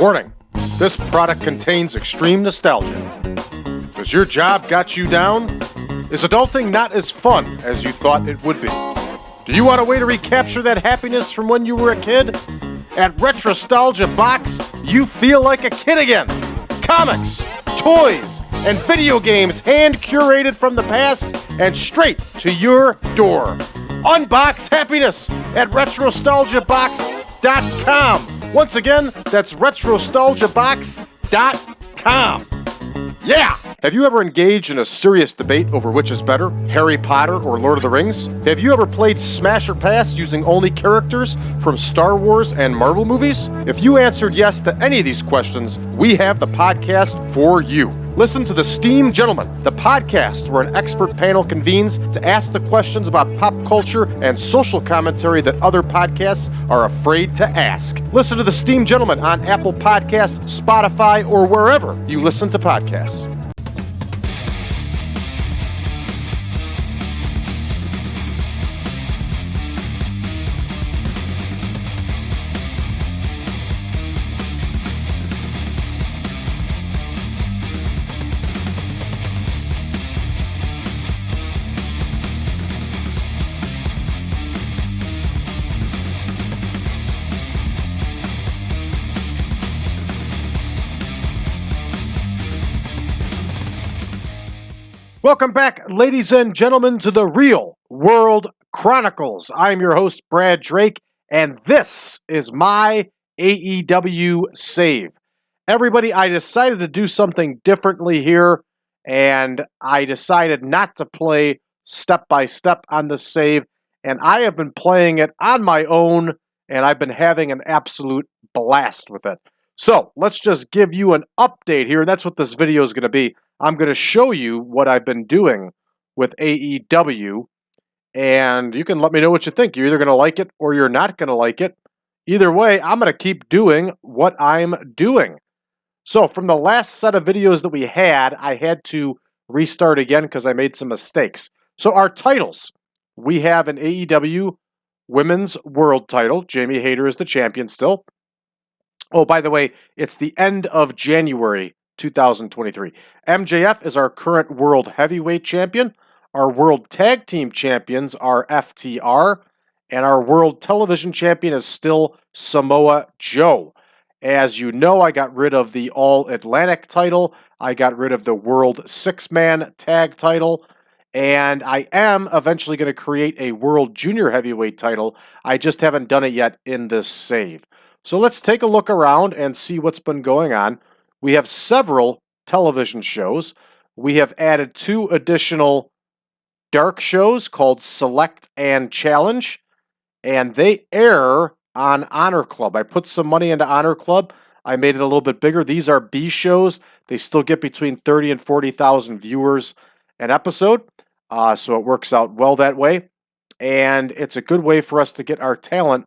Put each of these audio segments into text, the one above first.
Warning, this product contains extreme nostalgia. Has your job got you down? Is adulting not as fun as you thought it would be? Do you want a way to recapture that happiness from when you were a kid? At Retrostalgia Box, you feel like a kid again. Comics, toys, and video games hand-curated from the past and straight to your door. Unbox happiness at retrostalgiabox.com. Once again, that's retrostalgiabox.com. Yeah! Have you ever engaged in a serious debate over which is better, Harry Potter or Lord of the Rings? Have you ever played Smash or Pass using only characters from Star Wars and Marvel movies? If you answered yes to any of these questions, we have the podcast for you. Listen to The Steam Gentleman, the podcast where an expert panel convenes to ask the questions about pop culture and social commentary that other podcasts are afraid to ask. Listen to The Steam Gentleman on Apple Podcasts, Spotify, or wherever you listen to podcasts. Welcome back, ladies and gentlemen, to the Real World Chronicles. I'm your host, Brad Drake, and this is my AEW save. Everybody, I decided to do something differently here, and I decided not to play step-by-step on the save, and I have been playing it on my own, and I've been having an absolute blast with it. So, let's just give you an update here. That's what this video is going to be. I'm going to show you what I've been doing with AEW, and you can let me know what you think. You're either going to like it or you're not going to like it. Either way, I'm going to keep doing what I'm doing. So from the last set of videos that we had, I had to restart again because I made some mistakes. So our titles. We have an AEW Women's World title. Jamie Hayter is the champion still. Oh, by the way, it's the end of January 2023. MJF is our current World Heavyweight Champion. Our World Tag Team Champions are FTR. And our World Television Champion is still Samoa Joe. As you know, I got rid of the All-Atlantic title. I got rid of the World Six-Man Tag title. And I am eventually going to create a World Junior Heavyweight title. I just haven't done it yet in this save. So let's take a look around and see what's been going on. We have several television shows. We have added 2 additional dark shows called Select and Challenge, and they air on Honor Club. I put some money into Honor Club. I made it a little bit bigger. These are B shows. They still get between 30 and 40,000 viewers an episode, so it works out well that way, and it's a good way for us to get our talent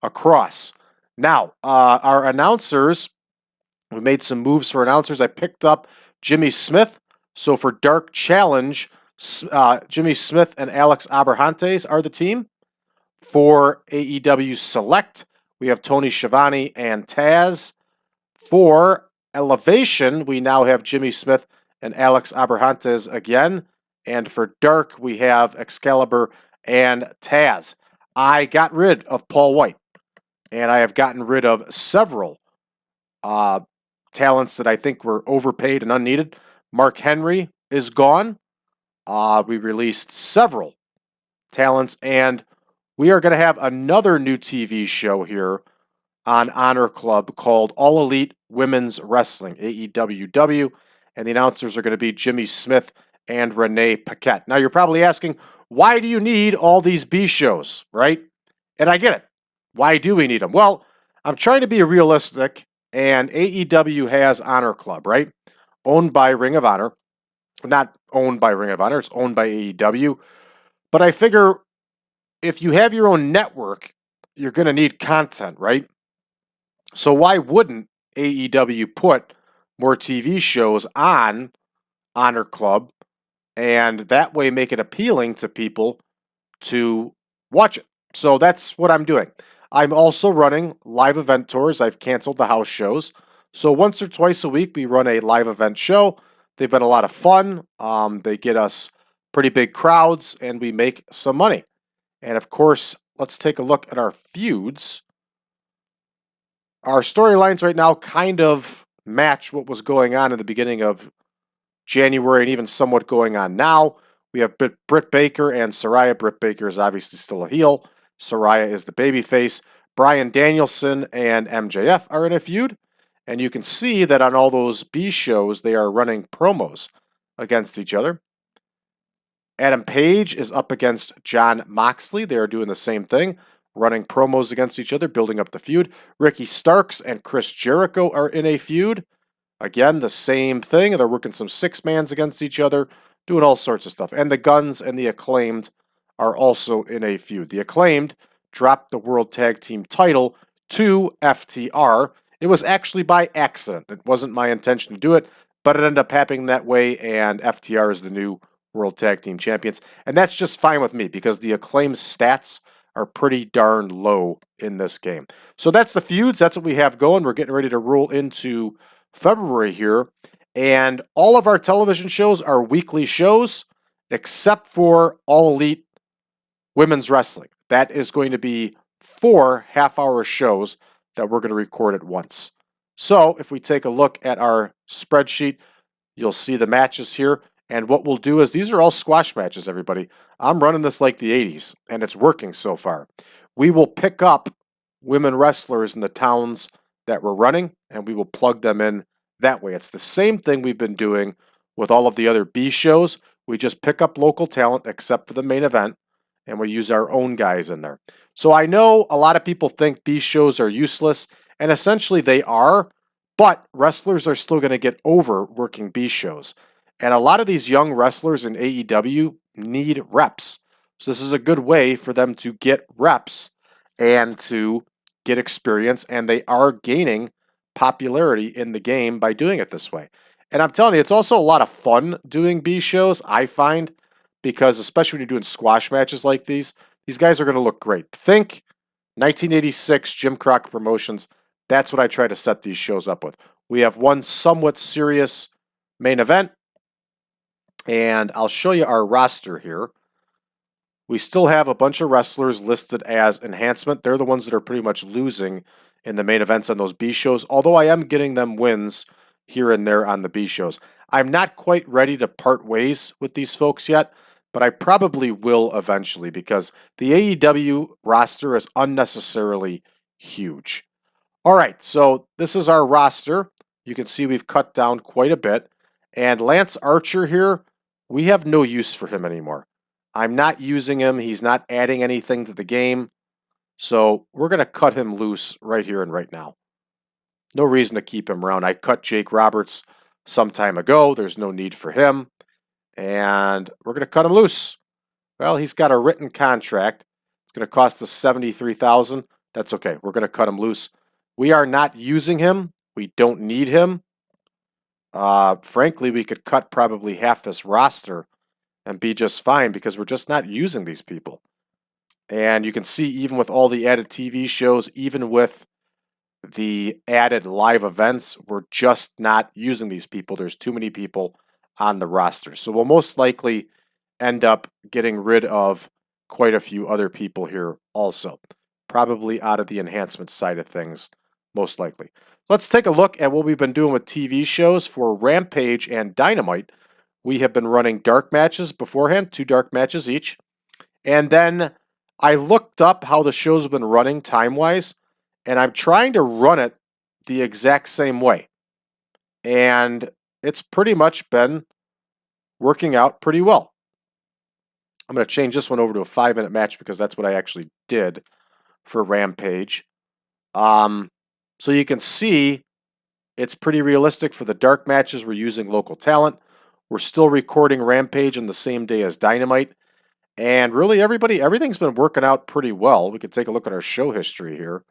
across. Now, our announcers, we made some moves for announcers. I picked up Jimmy Smith. So for Dark Challenge, Jimmy Smith and Alex Abrahantes are the team. For AEW Select, we have Tony Schiavone and Taz. For Elevation, we now have Jimmy Smith and Alex Abrahantes again. And for Dark, we have Excalibur and Taz. I got rid of Paul White. And I have gotten rid of several talents that I think were overpaid and unneeded. Mark Henry is gone. We released several talents, and we are going to have another new TV show here on Honor Club called All Elite Women's Wrestling, AEWW, and the announcers are going to be Jimmy Smith and Renee Paquette. Now, you're probably asking, why do you need all these B shows, right? And I get it. Why do we need them? Well, I'm trying to be realistic, and AEW has Honor Club, right? Owned by Ring of Honor. Not owned by Ring of Honor, it's owned by AEW. But I figure if you have your own network, you're going to need content, right? So why wouldn't AEW put more TV shows on Honor Club and that way make it appealing to people to watch it? So that's what I'm doing. I'm also running live event tours. I've canceled the house shows. So once or twice a week, we run a live event show. They've been a lot of fun. They get us pretty big crowds, and we make some money. And of course, let's take a look at our feuds. Our storylines right now kind of match what was going on in the beginning of January and even somewhat going on now. We have Britt Baker and Saraya. Britt Baker is obviously still a heel. Saraya is the babyface. Bryan Danielson and MJF are in a feud. And you can see that on all those B shows, they are running promos against each other. Adam Page is up against Jon Moxley. They are doing the same thing, running promos against each other, building up the feud. Ricky Starks and Chris Jericho are in a feud. Again, the same thing. They're working some six-mans against each other, doing all sorts of stuff. And the Guns and the Acclaimed are also in a feud. The Acclaimed dropped the World Tag Team title to FTR. It was actually by accident. It wasn't my intention to do it, but it ended up happening that way, and FTR is the new World Tag Team Champions. And that's just fine with me because the Acclaimed stats are pretty darn low in this game. So that's the feuds. That's what we have going. We're getting ready to roll into February here. And all of our television shows are weekly shows, except for All Elite Women's Wrestling. That is going to be 4 half-hour shows that we're going to record at once. So if we take a look at our spreadsheet, you'll see the matches here. And what we'll do is, these are all squash matches, everybody. I'm running this like the 80s, and it's working so far. We will pick up women wrestlers in the towns that we're running, and we will plug them in that way. It's the same thing we've been doing with all of the other B shows. We just pick up local talent, except for the main event, and we use our own guys in there. So I know a lot of people think B shows are useless, and essentially they are, but wrestlers are still going to get over working B shows. And a lot of these young wrestlers in AEW need reps. So this is a good way for them to get reps and to get experience, and they are gaining popularity in the game by doing it this way. And I'm telling you, it's also a lot of fun doing B shows, I find, because especially when you're doing squash matches like these guys are going to look great. Think 1986 Jim Crockett Promotions. That's what I try to set these shows up with. We have one somewhat serious main event, and I'll show you our roster here. We still have a bunch of wrestlers listed as enhancement. They're the ones that are pretty much losing in the main events on those B shows, although I am getting them wins here and there on the B shows. I'm not quite ready to part ways with these folks yet, but I probably will eventually because the AEW roster is unnecessarily huge. All right, so this is our roster. You can see we've cut down quite a bit. And Lance Archer here, we have no use for him anymore. I'm not using him. He's not adding anything to the game. So we're going to cut him loose right here and right now. No reason to keep him around. I cut Jake Roberts some time ago. There's no need for him. And we're going to cut him loose. Well, he's got a written contract. It's going to cost us $73,000. That's okay. We're going to cut him loose. We are not using him. We don't need him. Frankly, we could cut probably half this roster and be just fine because we're just not using these people. And you can see even with all the added TV shows, even with the added live events, we're just not using these people. There's too many people on the roster. So we'll most likely end up getting rid of quite a few other people here also. Probably out of the enhancement side of things, most likely. Let's take a look at what we've been doing with TV shows for Rampage and Dynamite. We have been running dark matches beforehand, 2 dark matches each. And then I looked up how the shows have been running time-wise, and I'm trying to run it the exact same way. And it's pretty much been working out pretty well. I'm going to change this one over to a 5-minute match because that's what I actually did for Rampage. So you can see it's pretty realistic for the dark matches. We're using local talent. We're still recording Rampage on the same day as Dynamite. And really everything's been working out pretty well. We could take a look at our show history here.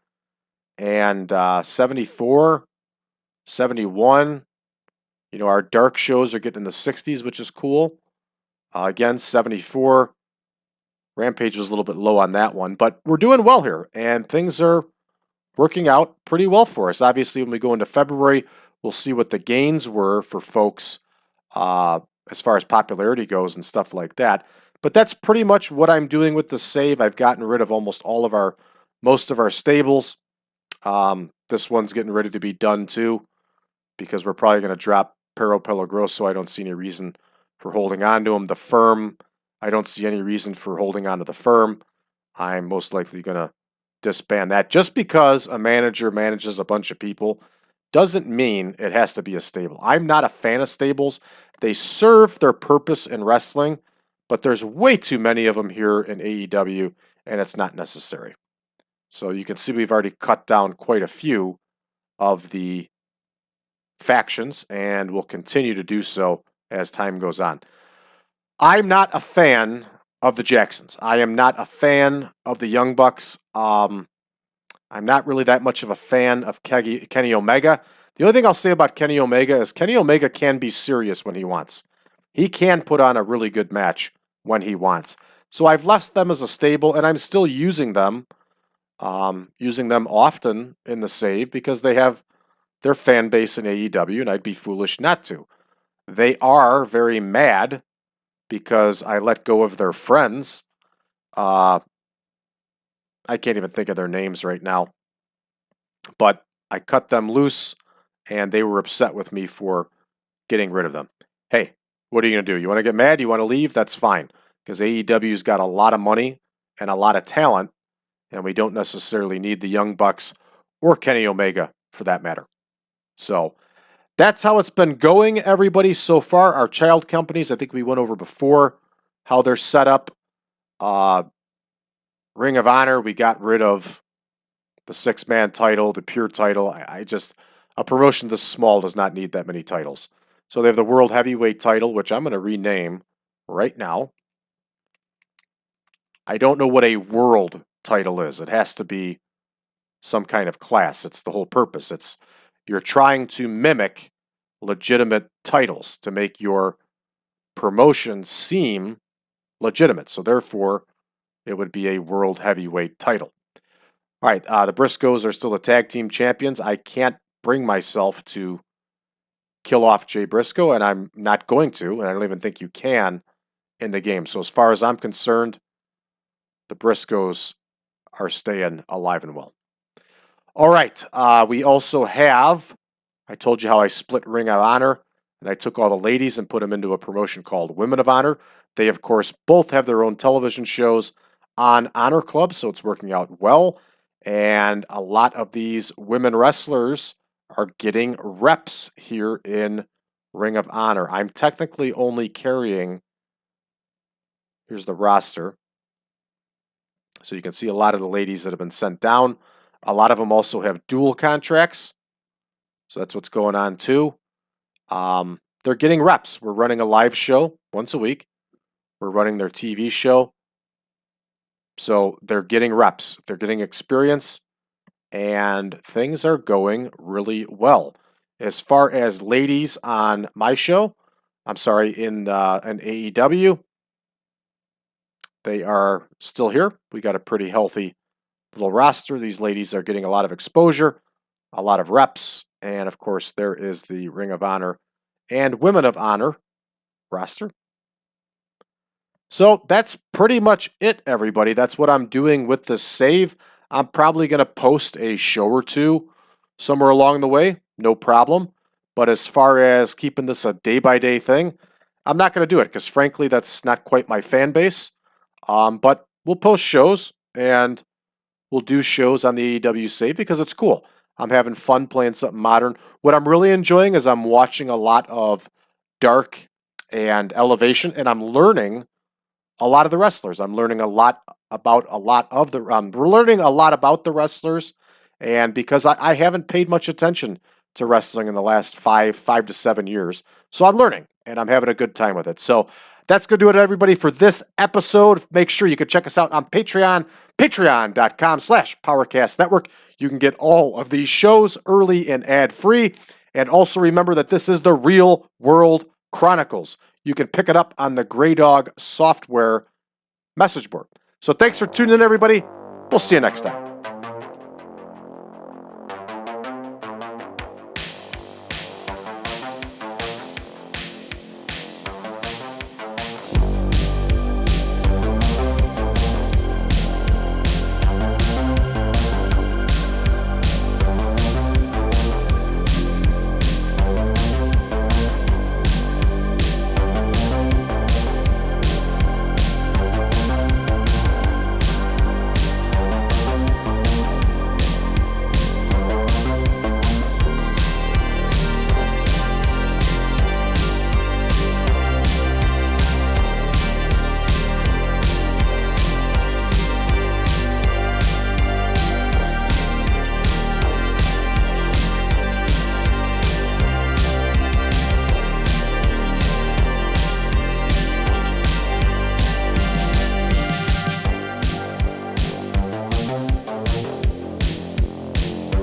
And 74, 71, our dark shows are getting in the 60s, which is cool. Again, 74. Rampage was a little bit low on that one, but we're doing well here, and things are working out pretty well for us. Obviously, when we go into February, we'll see what the gains were for folks as far as popularity goes and stuff like that. But that's pretty much what I'm doing with the save. I've gotten rid of most of our stables. This one's getting ready to be done too, because we're probably going to drop Pero Pelagroso. I don't see any reason for holding on to him. The firm, I don't see any reason for holding on to the firm. I'm most likely going to disband that. Just because a manager manages a bunch of people doesn't mean it has to be a stable. I'm not a fan of stables. They serve their purpose in wrestling, but there's way too many of them here in AEW, and it's not necessary. So you can see we've already cut down quite a few of the factions, and we'll continue to do so as time goes on. I'm not a fan of the Jacksons. I am not a fan of the Young Bucks. I'm not really that much of a fan of Kenny Omega. The only thing I'll say about Kenny Omega is Kenny Omega can be serious when he wants. He can put on a really good match when he wants. So I've left them as a stable, and I'm still using them often in the save because they have their fan base in AEW, and I'd be foolish not to. They are very mad because I let go of their friends. I can't even think of their names right now. But I cut them loose, and they were upset with me for getting rid of them. Hey, what are you going to do? You want to get mad? You want to leave? That's fine. Because AEW's got a lot of money and a lot of talent, and we don't necessarily need the Young Bucks or Kenny Omega for that matter. So that's how it's been going, everybody, so far. Our child companies, I think we went over before how they're set up. Ring of Honor, we got rid of the 6-man title, the pure title. A promotion this small does not need that many titles. So they have the World Heavyweight title, which I'm going to rename right now. I don't know what a world title is. It has to be some kind of class. It's the whole purpose. You're trying to mimic legitimate titles to make your promotion seem legitimate. So therefore, it would be a world heavyweight title. All right, the Briscoes are still the tag team champions. I can't bring myself to kill off Jay Briscoe, and I'm not going to, and I don't even think you can in the game. So as far as I'm concerned, the Briscoes are staying alive and well. All right, we also have, I told you how I split Ring of Honor, and I took all the ladies and put them into a promotion called Women of Honor. They, of course, both have their own television shows on Honor Club, so it's working out well. And a lot of these women wrestlers are getting reps here in Ring of Honor. I'm technically only carrying, here's the roster. So you can see a lot of the ladies that have been sent down. A lot of them also have dual contracts. So that's what's going on too. They're getting reps. We're running a live show once a week. We're running their TV show. So they're getting reps. They're getting experience. And things are going really well. As far as ladies on my show, in AEW, they are still here. We got a pretty healthy little roster. These ladies are getting a lot of exposure, a lot of reps, and of course there is the Ring of Honor and Women of Honor roster. So that's pretty much it, everybody. That's what I'm doing with this save. I'm probably going to post a show or two somewhere along the way, no problem. But as far as keeping this a day-by-day thing, I'm not going to do it because, frankly, that's not quite my fan base. But we'll post shows, and we'll do shows on the AEW save because it's cool. I'm having fun playing something modern. What I'm really enjoying is I'm watching a lot of Dark and Elevation, and I'm learning a lot of the wrestlers. I'm learning a lot about we're learning a lot about the wrestlers, and because I haven't paid much attention to wrestling in the last 5 to 7 years, so I'm learning, and I'm having a good time with it. So that's going to do it, everybody, for this episode. Make sure you can check us out on Patreon, patreon.com/PowerCast Network. You can get all of these shows early and ad-free. And also remember that this is the Real World Chronicles. You can pick it up on the Grey Dog software message board. So thanks for tuning in, everybody. We'll see you next time.